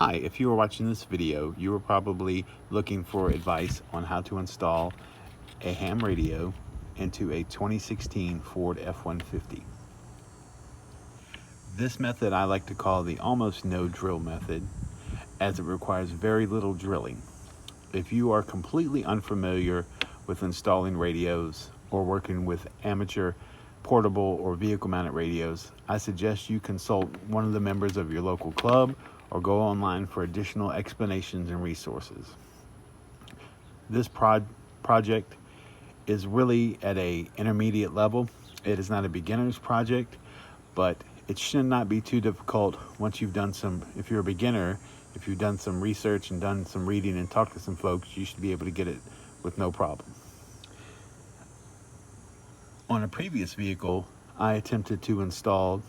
Hi, if you are watching this video, you are probably looking for advice on how to install a ham radio into a 2016 Ford F-150. This method I like to call the almost no drill method, as it requires very little drilling. If you are completely unfamiliar with installing radios or working with amateur portable or vehicle mounted radios, I suggest you consult one of the members of your local club or go online for additional explanations and resources. This project is really at a intermediate level. It is not a beginner's project, but it should not be too difficult once you've done some, if you're a beginner, if you've done some research and done some reading and talked to some folks, you should be able to get it with no problem. On a previous vehicle, I attempted to install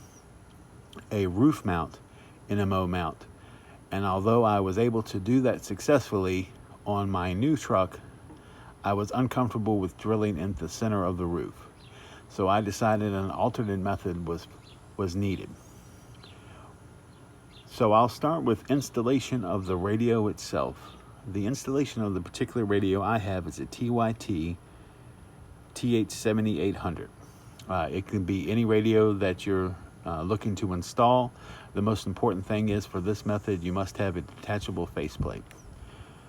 a roof mount NMO mount, and although I was able to do that successfully on my new truck, I was uncomfortable with drilling into the center of the roof. So I decided an alternate method was needed. So I'll start with installation of the radio itself. The installation of the particular radio I have is a TYT TH7800. It can be any radio that you're looking to install. The most important thing is, for this method, you must have a detachable faceplate.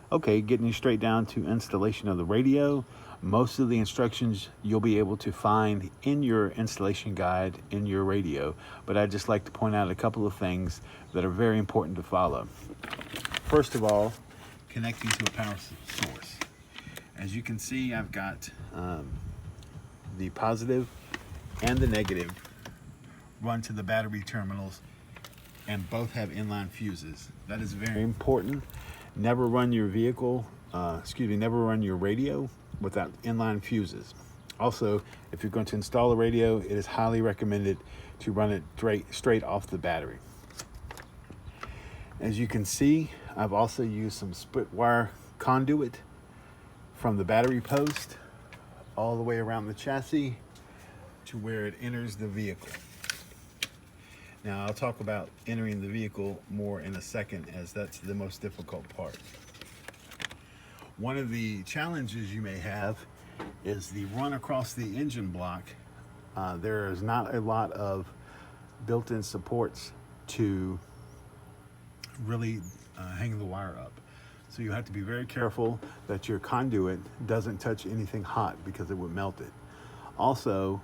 Okay, getting straight down to installation of the radio. Most of the instructions you'll be able to find in your installation guide in your radio, but I'd just like to point out a couple of things that are very important to follow. First of all, connecting to a power source. As you can see, I've got the positive and the negative run to the battery terminals, and both have inline fuses. That is very important. Never run your never run your radio without inline fuses. Also, if you're going to install a radio, it is highly recommended to run it straight off the battery. As you can see, I've also used some split wire conduit from the battery post all the way around the chassis to where it enters the vehicle. Now, I'll talk about entering the vehicle more in a second, as that's the most difficult part. One of the challenges you may have is the run across the engine block. There is not a lot of built-in supports to really hang the wire up. So you have to be very careful that your conduit doesn't touch anything hot, because it would melt it. Also,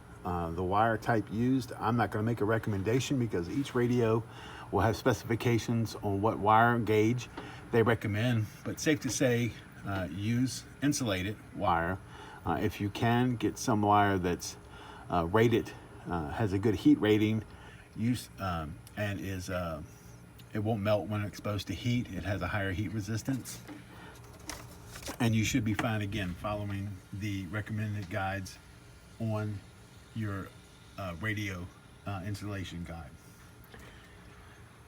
the wire type used, I'm not going to make a recommendation, because each radio will have specifications on what wire gauge they recommend, but safe to say use insulated wire. If you can get some wire that's rated, has a good heat rating, and is it won't melt when exposed to heat. It has a higher heat resistance, and you should be fine, again, following the recommended guides on your radio installation guide.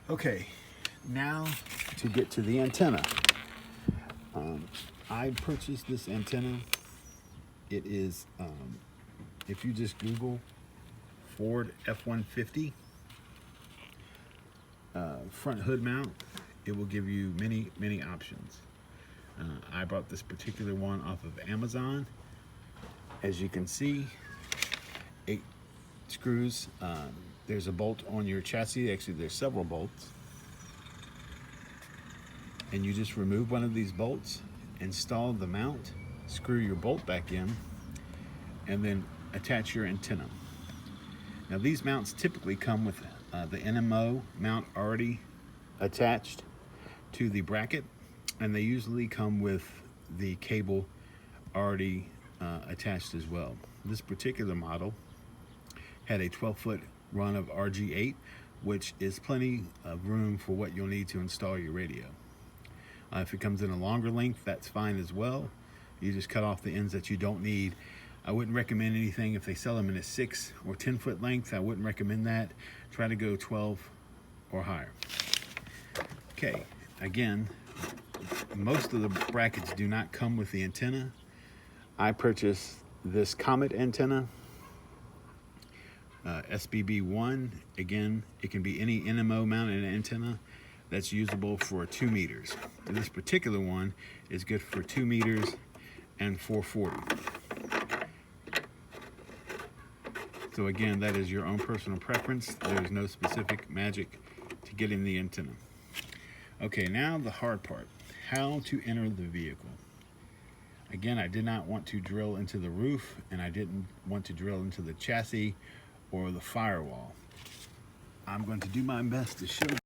Okay, now to get to the antenna. I purchased this antenna. It is, if you just Google Ford F-150 front hood mount, it will give you many options. I bought this particular one off of Amazon. As you can see, 8 screws. There's a bolt on your chassis. Actually, there's several bolts, and you just remove one of these bolts, install the mount, screw your bolt back in, and then attach your antenna. Now, these mounts typically come with the NMO mount already attached to the bracket, and they usually come with the cable already attached as well. This particular model had a 12-foot run of RG8, which is plenty of room for what you'll need to install your radio. If it comes in a longer length, that's fine as well. You just cut off the ends that you don't need. I wouldn't recommend anything if they sell them in a 6 or 10-foot length. I wouldn't recommend that. Try to go 12 or higher. Okay, again, most of the brackets do not come with the antenna. I purchased this Comet antenna, SBB1. Again, it can be any NMO mounted antenna. that's usable for 2 meters. This particular one is good for 2 meters and 440. So again, that is your own personal preference. There's no specific magic to getting the antenna. Okay, now the hard part, how to enter the vehicle. Again, I did not want to drill into the roof, and I didn't want to drill into the chassis or the firewall. I'm going to do my best to show you.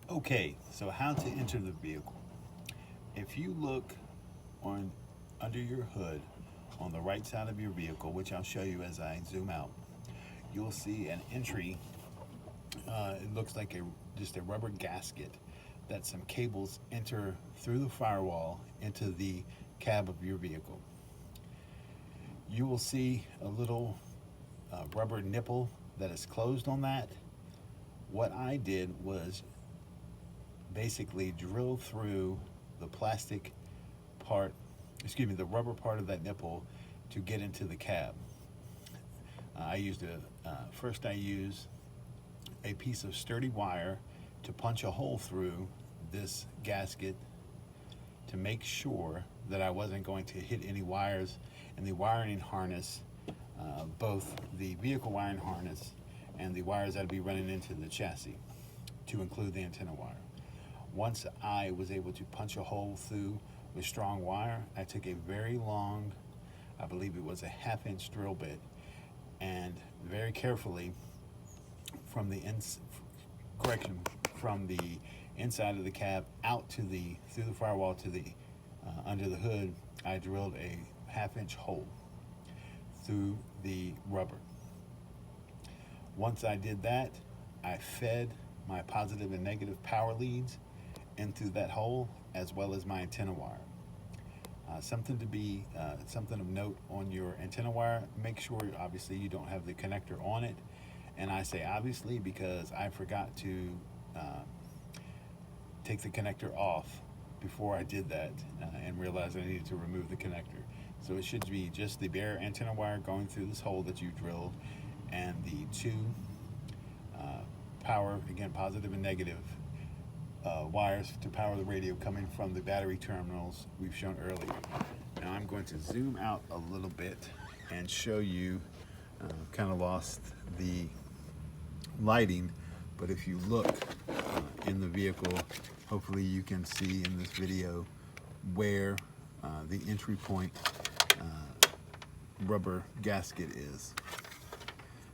Okay, so how to enter the vehicle. If you look under your hood on the right side of your vehicle, which I'll show you as I zoom out, you'll see an entry. It looks like just a rubber gasket that some cables enter through the firewall into the cab of your vehicle. You will see a little rubber nipple that is closed on that. What I did was basically drill through the plastic part, the rubber part of that nipple to get into the cab. First I used a piece of sturdy wire to punch a hole through this gasket to make sure that I wasn't going to hit any wires in the wiring harness, both the vehicle wiring harness and the wires that would be running into the chassis, to include the antenna wire. Once I was able to punch a hole through with strong wire, I took a very long, I believe it was a 1/2-inch drill bit, and very carefully from the inside of the cab out to through the firewall to the under the hood, I drilled a 1/2-inch hole through the rubber. Once I did that, I fed my positive and negative power leads into that hole, as well as my antenna wire. Something of note on your antenna wire, make sure obviously you don't have the connector on it. And I say obviously because I forgot to take the connector off before I did that, and realized I needed to remove the connector. So it should be just the bare antenna wire going through this hole that you drilled, and the two power, again positive and negative wires to power the radio coming from the battery terminals we've shown earlier. Now I'm going to zoom out a little bit and show you, kind of lost the lighting, but if you look in the vehicle, hopefully you can see in this video where the entry point rubber gasket is.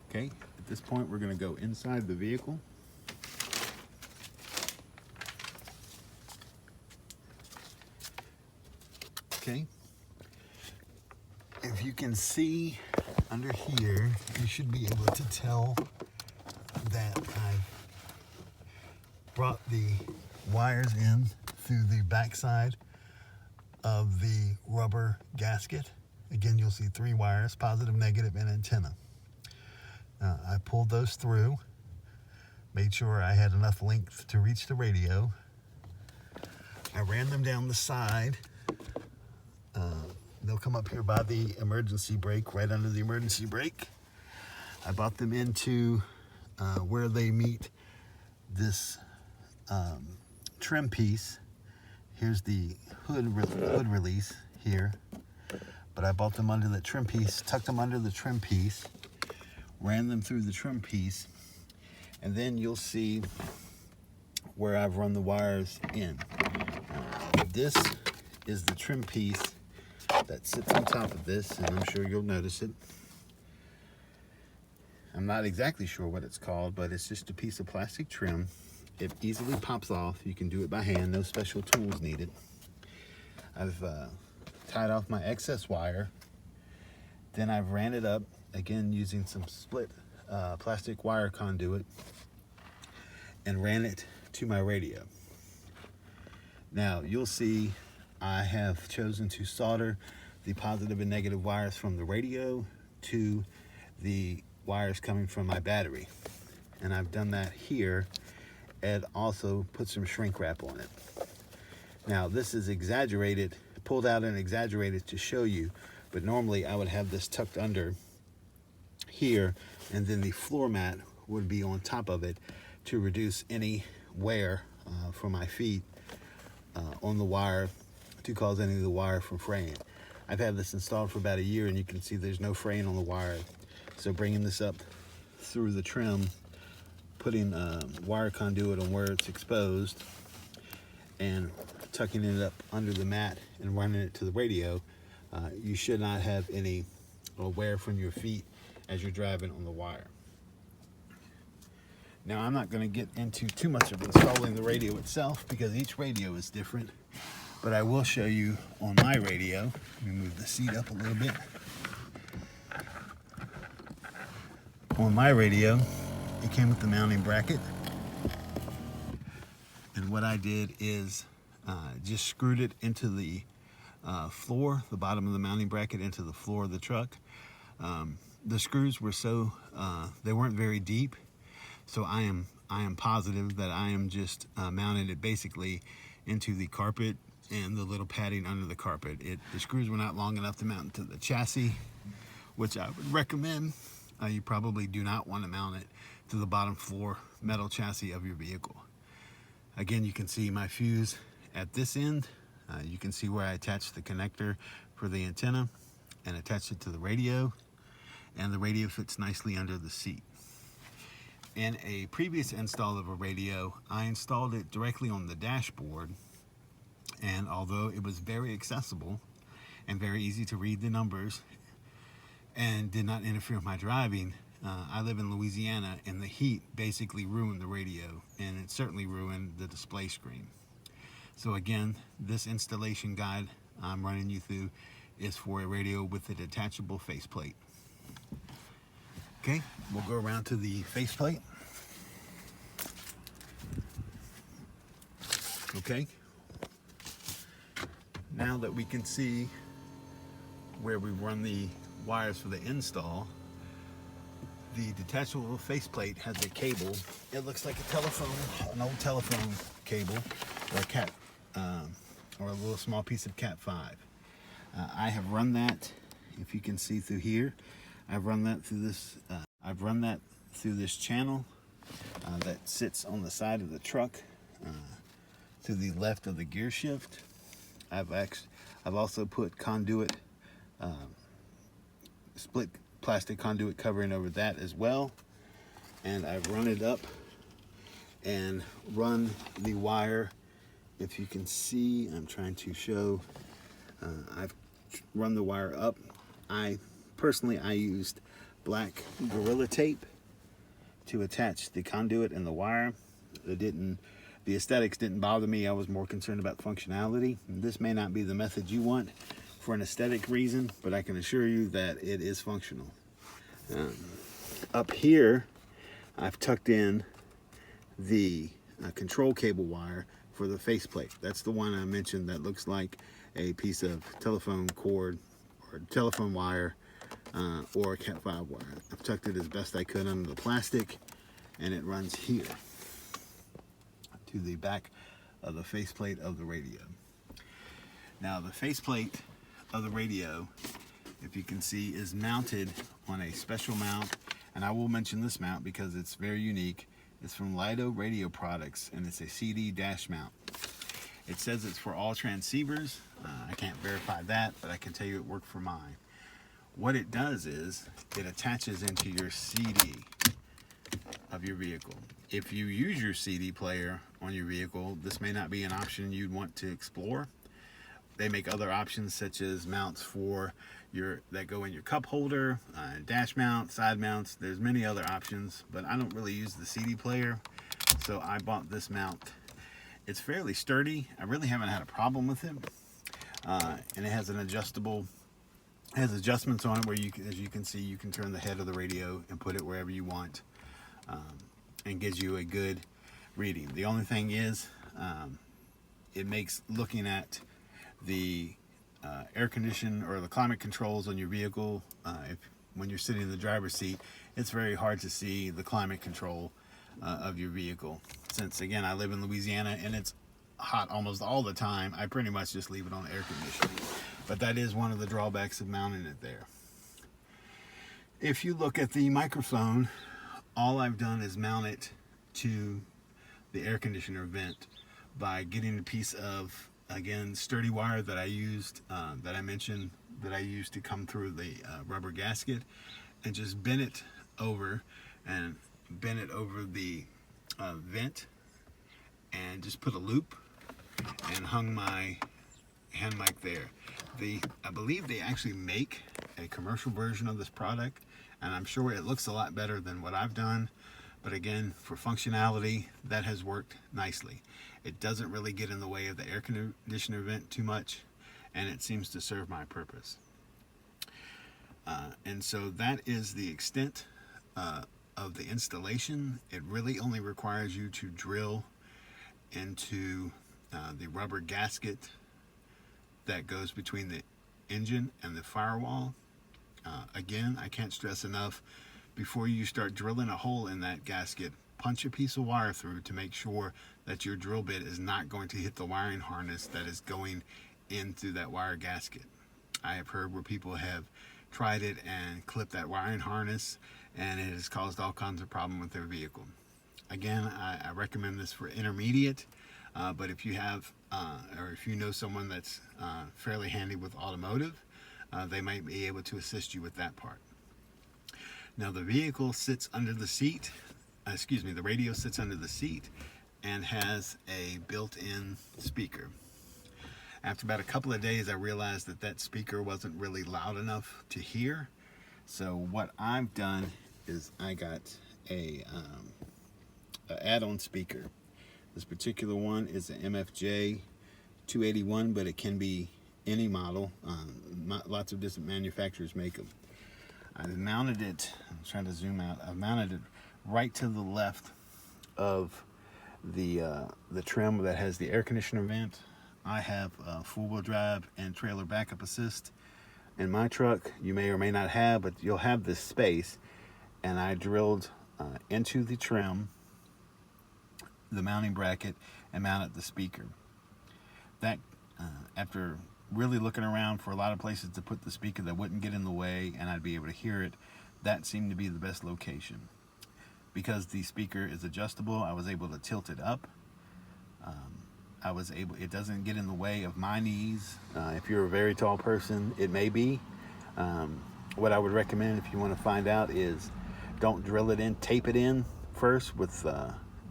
Okay, at this point we're going to go inside the vehicle. Okay, if you can see under here, you should be able to tell that I've brought the wires in through the backside of the rubber gasket. Again, you'll see 3 wires, positive, negative, and antenna. I pulled those through, made sure I had enough length to reach the radio. I ran them down the side. They'll come up here by the emergency brake, right under the emergency brake. I brought them into where they meet this trim piece. Here's the hood release here, but I brought them under the trim piece, tucked them under the trim piece, ran them through the trim piece, and then you'll see where I've run the wires in. This is the trim piece that sits on top of this, and I'm sure you'll notice it. I'm not exactly sure what it's called, but it's just a piece of plastic trim. It easily pops off. You can do it by hand, no special tools needed. I've tied off my excess wire. Then I've ran it up, again using some split plastic wire conduit, and ran it to my radio. Now you'll see I have chosen to solder the positive and negative wires from the radio to the wires coming from my battery, and I've done that here, and also put some shrink wrap on it. Now this is exaggerated, pulled out and exaggerated to show you, but normally I would have this tucked under here, and then the floor mat would be on top of it to reduce any wear for my feet on the wire to cause any of the wire from fraying. I've had this installed for about a year, and you can see there's no fraying on the wire. So bringing this up through the trim, putting wire conduit on where it's exposed, and tucking it up under the mat and running it to the radio, you should not have any wear from your feet as you're driving on the wire. Now, I'm not going to get into too much of installing the radio itself because each radio is different, but I will show you on my radio. Let me move the seat up a little bit. On my radio, it came with the mounting bracket, and what I did is just screwed it into the floor, the bottom of the mounting bracket into the floor of the truck. The screws were so they weren't very deep, so I am positive that I am just mounted it basically into the carpet and the little padding under the carpet. The screws were not long enough to mount to the chassis, which I would recommend. You probably do not want to mount it to the bottom floor metal chassis of your vehicle. Again, you can see my fuse at this end. You can see where I attached the connector for the antenna and attached it to the radio, and the radio fits nicely under the seat. In a previous install of a radio, I installed it directly on the dashboard, and although it was very accessible and very easy to read the numbers and did not interfere with my driving, I live in Louisiana, and the heat basically ruined the radio, and it certainly ruined the display screen. So again, this installation guide I'm running you through is for a radio with a detachable faceplate. Okay, we'll go around to the faceplate. Okay, now that we can see where we run the wires for the install, the detachable faceplate has a cable. It looks like a telephone, an old telephone cable, or a cat, or a little small piece of Cat 5. I have run that, if you can see through here, I've run that through this. I've run that through this channel that sits on the side of the truck, to the left of the gear shift. I've also put conduit, split plastic conduit covering over that as well, and I've run it up and run the wire. If you can see, I'm trying to show. I've run the wire up. I used black Gorilla Tape to attach the conduit and the wire. The aesthetics didn't bother me. I was more concerned about functionality. This may not be the method you want for an aesthetic reason, but I can assure you that it is functional. Up here, I've tucked in the control cable wire for the faceplate. That's the one I mentioned that looks like a piece of telephone cord or telephone wire, or a Cat 5 wire. I've tucked it as best I could under the plastic, and it runs here to the back of the faceplate of the radio. Now, the faceplate of the radio, if you can see, is mounted on a special mount, and I will mention this mount because it's very unique. It's from Lido Radio Products, and it's a CD dash mount. It says it's for all transceivers. I can't verify that, but I can tell you it worked for mine. What it does is it attaches into your CD of your vehicle. If you use your CD player on your vehicle, this may not be an option you'd want to explore. They make other options such as mounts for that go in your cup holder, dash mount, side mounts. There's many other options, but I don't really use the CD player, so I bought this mount. It's fairly sturdy. I really haven't had a problem with it, and it has an adjustable. It has adjustments on it where as you can see, you can turn the head of the radio and put it wherever you want, and gives you a good reading. The only thing is, it makes looking at the air condition or the climate controls on your vehicle, when you're sitting in the driver's seat, it's very hard to see the climate control of your vehicle. Since again, I live in Louisiana and it's hot almost all the time, I pretty much just leave it on air conditioning. But that is one of the drawbacks of mounting it there. If you look at the microphone, all I've done is mount it to the air conditioner vent by getting a piece of, again, sturdy wire that I used, that I mentioned that I used to come through the rubber gasket, and just bent it over the vent, and just put a loop and hung my hand mic there. I believe they actually make a commercial version of this product, and I'm sure it looks a lot better than what I've done, but again, for functionality, that has worked nicely. It doesn't really get in the way of the air conditioner vent too much, and it seems to serve my purpose. And so that is the extent of the installation. It really only requires you to drill into the rubber gasket that goes between the engine and the firewall. Again, I can't stress enough, before you start drilling a hole in that gasket, punch a piece of wire through to make sure that your drill bit is not going to hit the wiring harness that is going into that wire gasket. I have heard where people have tried it and clipped that wiring harness, and it has caused all kinds of problems with their vehicle. Again, I recommend this for intermediate, but if you have, or if you know someone that's fairly handy with automotive, they might be able to assist you with that part. Now the vehicle sits under the seat, the radio sits under the seat and has a built-in speaker. After about a couple of days, I realized that that speaker wasn't really loud enough to hear. So what I've done is I got a add-on speaker. This particular one is an MFJ 281, but it can be any model. Lots of different manufacturers make them. I mounted it, I'm trying to zoom out, I mounted it right to the left of the trim that has the air conditioner vent. I have full-wheel drive and trailer backup assist in my truck. You may or may not have, but you'll have this space. And I drilled into the trim, the mounting bracket, and mounted the speaker. That, after really looking around for a lot of places to put the speaker that wouldn't get in the way and I'd be able to hear it, that seemed to be the best location. Because the speaker is adjustable, I was able to tilt it up. It doesn't get in the way of my knees. If you're a very tall person, it may be. What I would recommend, if you want to find out, is don't drill it in, tape it in first with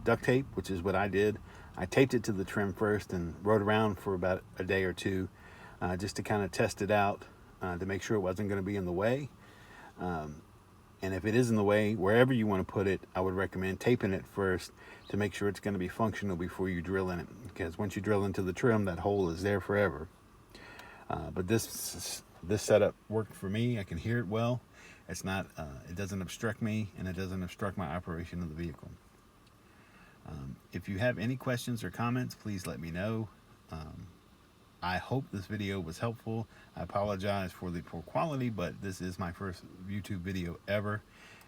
duct tape, which is what I did. I taped it to the trim first and rode around for about a day or two, just to kind of test it out, to make sure it wasn't going to be in the way. And if it is in the way, wherever you want to put it, I would recommend taping it first to make sure it's going to be functional before you drill in it. Because once you drill into the trim, that hole is there forever. But this setup worked for me. I can hear it well. It's not, it doesn't obstruct me, and it doesn't obstruct my operation of the vehicle. If you have any questions or comments, please let me know. I hope this video was helpful. I apologize for the poor quality, but this is my first YouTube video ever.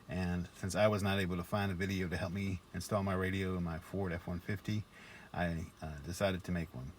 And since I was not able to find a video to help me install my radio in my Ford F-150, I decided to make one.